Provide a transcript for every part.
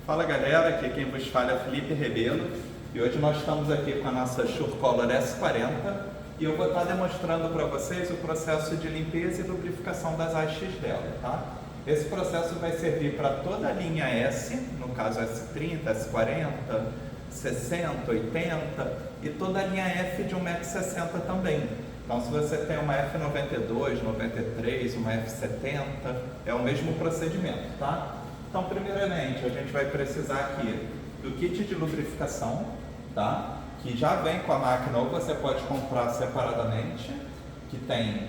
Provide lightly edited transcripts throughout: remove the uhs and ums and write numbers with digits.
Fala galera, aqui quem vos fala é Felipe Rebelo e hoje nós estamos aqui com a nossa Surecolor S40 e eu vou estar demonstrando para vocês o processo de limpeza e lubrificação das hastes dela, tá? Esse processo vai servir para toda a linha S, no caso S30, S40, 60, 80 e toda a linha F de 1,60 m também. Então se você tem uma F92, 93, uma F70, é o mesmo procedimento, tá? Então, primeiramente, a gente vai precisar aqui do kit de lubrificação, tá? Que já vem com a máquina ou você pode comprar separadamente, que tem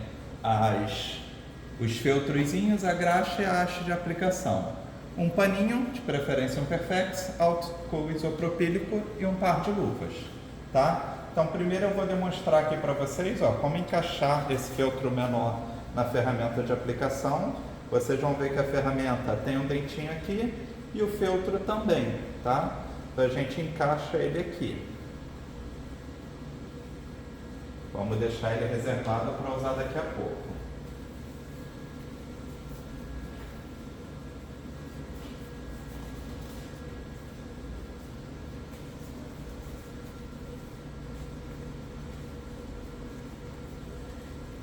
os feltrozinhos, a graxa e a haste de aplicação. Um paninho, de preferência um Perfex, álcool isopropílico e um par de luvas, tá? Então, primeiro eu vou demonstrar aqui para vocês, ó, como encaixar esse feltro menor na ferramenta de aplicação. Vocês vão ver que a ferramenta tem um dentinho aqui e o feltro também, tá? Então a gente encaixa ele aqui. Vamos deixar ele reservado para usar daqui a pouco.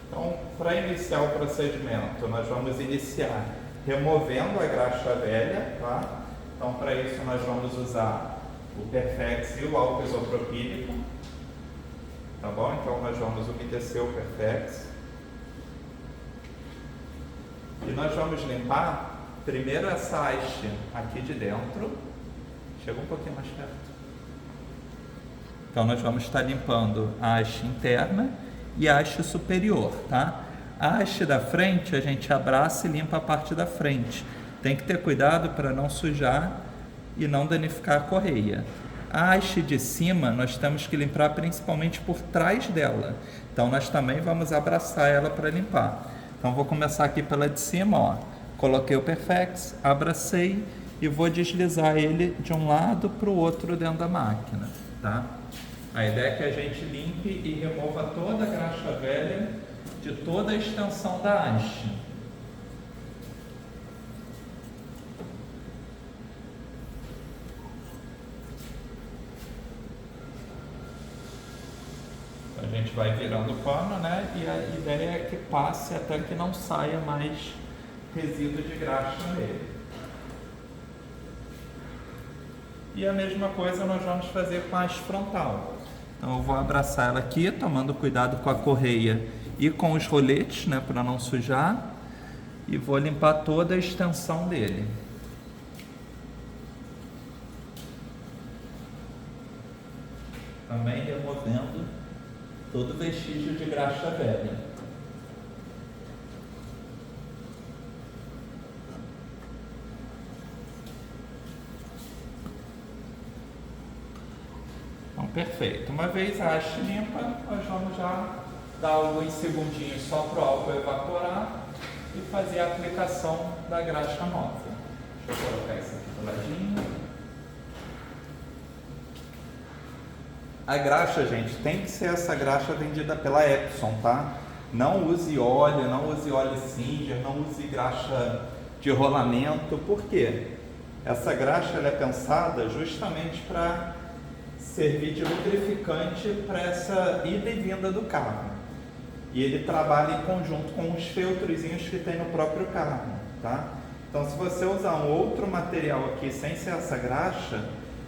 Então, para iniciar o procedimento, nós vamos iniciar removendo a graxa velha, tá? Então, para isso, nós vamos usar o Perfex e o álcool isopropílico, tá bom? Então, nós vamos umedecer o Perfex. E nós vamos limpar primeiro essa haste aqui de dentro. Chega um pouquinho mais perto. Então, nós vamos estar limpando a haste interna e a haste superior, tá? A haste da frente a gente abraça e limpa a parte da frente. Tem que ter cuidado para não sujar e não danificar a correia. A haste de cima nós temos que limpar principalmente por trás dela. Então nós também vamos abraçar ela para limpar. Então vou começar aqui pela de cima, ó. Coloquei o Perfex, abracei e vou deslizar ele de um lado para o outro dentro da máquina, tá? A ideia é que a gente limpe e remova toda a graxa velha de toda a extensão da haste. A gente vai virando o pano, né? E a ideia é que passe até que não saia mais resíduo de graxa nele. E a mesma coisa nós vamos fazer com a haste frontal. Então eu vou abraçar ela aqui, tomando cuidado com a correia e com os roletes, né, para não sujar, e vou limpar toda a extensão dele. Também removendo todo vestígio de graxa velha. Então, perfeito. Uma vez a haste limpa, nós vamos já dar alguns segundinhos só para o álcool evaporar e fazer a aplicação da graxa nova. Deixa eu colocar isso aqui do ladinho. A graxa, gente, tem que ser essa graxa vendida pela Epson, tá? Não use óleo, não use óleo Singer, não use graxa de rolamento. Por quê? Essa graxa ela é pensada justamente para servir de lubrificante para essa ida e vinda do carro. E ele trabalha em conjunto com os feltrozinhos que tem no próprio carro, tá? Então, se você usar um outro material aqui sem ser essa graxa,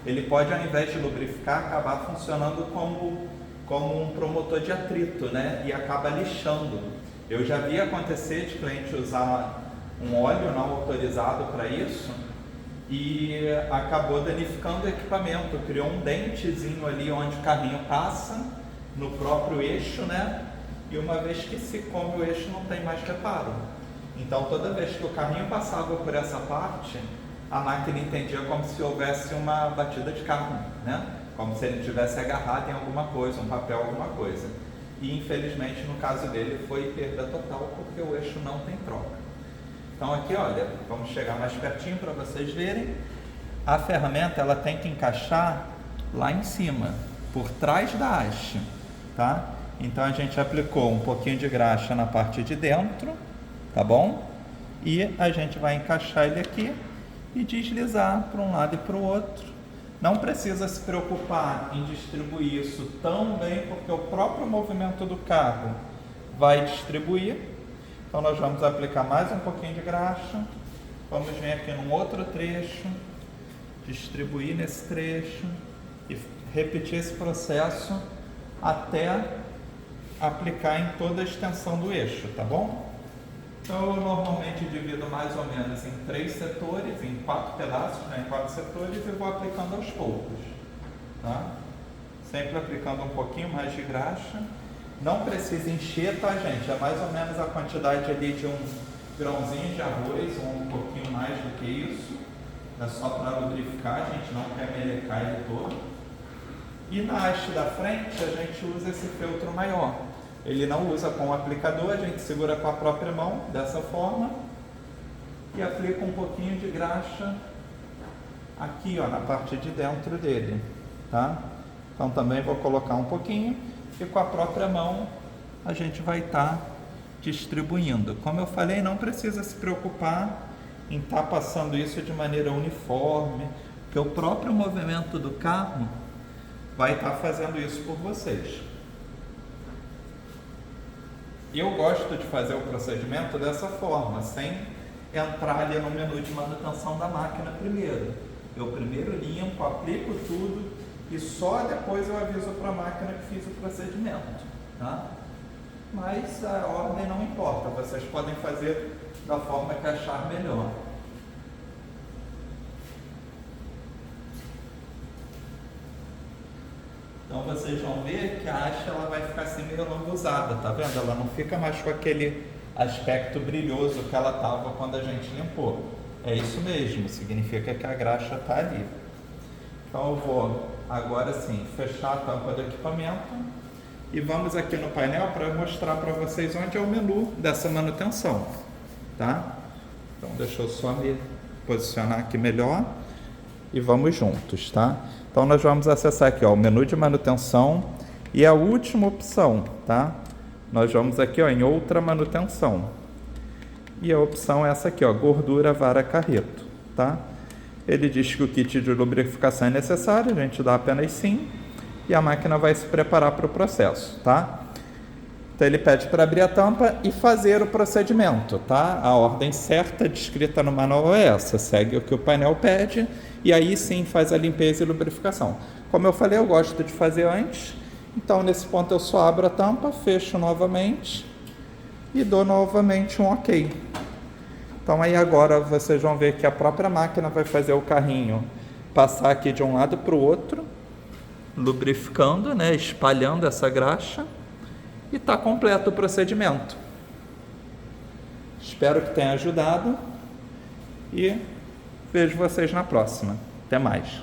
ele pode, ao invés de lubrificar, acabar funcionando como um promotor de atrito, né? E acaba lixando. Eu já vi acontecer de cliente usar um óleo não autorizado para isso e acabou danificando o equipamento, criou um dentezinho ali onde o carrinho passa, no próprio eixo, né? E uma vez que se come o eixo não tem mais reparo. Então toda vez que o carrinho passava por essa parte, a máquina entendia como se houvesse uma batida de carro, né? Como se ele tivesse agarrado em alguma coisa, um papel, alguma coisa. E infelizmente no caso dele foi perda total porque o eixo não tem troca. Então aqui, olha, vamos chegar mais pertinho para vocês verem. A ferramenta ela tem que encaixar lá em cima, por trás da haste, tá? Então a gente aplicou um pouquinho de graxa na parte de dentro, tá bom? E a gente vai encaixar ele aqui e deslizar para um lado e para o outro. Não precisa se preocupar em distribuir isso tão bem, porque o próprio movimento do carro vai distribuir. Então nós vamos aplicar mais um pouquinho de graxa, vamos vir aqui num outro trecho, distribuir nesse trecho e repetir esse processo até aplicar em toda a extensão do eixo, tá bom? Então eu normalmente divido mais ou menos em 3 setores, em 4 pedaços, né, em 4 setores, e vou aplicando aos poucos, tá? Sempre aplicando um pouquinho mais de graxa. Não precisa encher, tá, gente? É mais ou menos a quantidade ali de um grãozinho de arroz, ou um pouquinho mais do que isso. É só para lubrificar, a gente não quer melecar ele todo. E na haste da frente a gente usa esse feltro maior. Ele não usa com o aplicador, a gente segura com a própria mão, dessa forma, e aplica um pouquinho de graxa aqui, ó, na parte de dentro dele, tá? Então também vou colocar um pouquinho e com a própria mão a gente vai estar distribuindo. Como eu falei, não precisa se preocupar em estar passando isso de maneira uniforme, porque o próprio movimento do carro vai estar fazendo isso por vocês. Eu gosto de fazer o procedimento dessa forma, sem entrar ali no menu de manutenção da máquina primeiro. Eu primeiro limpo, aplico tudo e só depois eu aviso para a máquina que fiz o procedimento, tá? Mas a ordem não importa, vocês podem fazer da forma que achar melhor. Então vocês vão ver que a haste ela vai ficar assim meio lambuzada, tá vendo? Ela não fica mais com aquele aspecto brilhoso que ela estava quando a gente limpou. É isso mesmo, significa que a graxa está ali. Então eu vou agora sim fechar a tampa do equipamento e vamos aqui no painel para mostrar para vocês onde é o menu dessa manutenção, tá? Então deixa eu só me posicionar aqui melhor e vamos juntos, tá? Então nós vamos acessar aqui, ó, o menu de manutenção e a última opção, tá? Nós vamos aqui, ó, em outra manutenção. E a opção é essa aqui, ó, gordura vara carreto, tá? Ele diz que o kit de lubrificação é necessário, a gente dá apenas sim e a máquina vai se preparar para o processo, tá? Então ele pede para abrir a tampa e fazer o procedimento, tá? A ordem certa descrita no manual é essa, segue o que o painel pede e aí sim faz a limpeza e lubrificação. Como eu falei, eu gosto de fazer antes, então nesse ponto eu só abro a tampa, fecho novamente e dou novamente um ok. Então aí agora vocês vão ver que a própria máquina vai fazer o carrinho passar aqui de um lado para o outro, lubrificando, né, espalhando essa graxa e está completo o procedimento. Espero que tenha ajudado e vejo vocês na próxima. Até mais.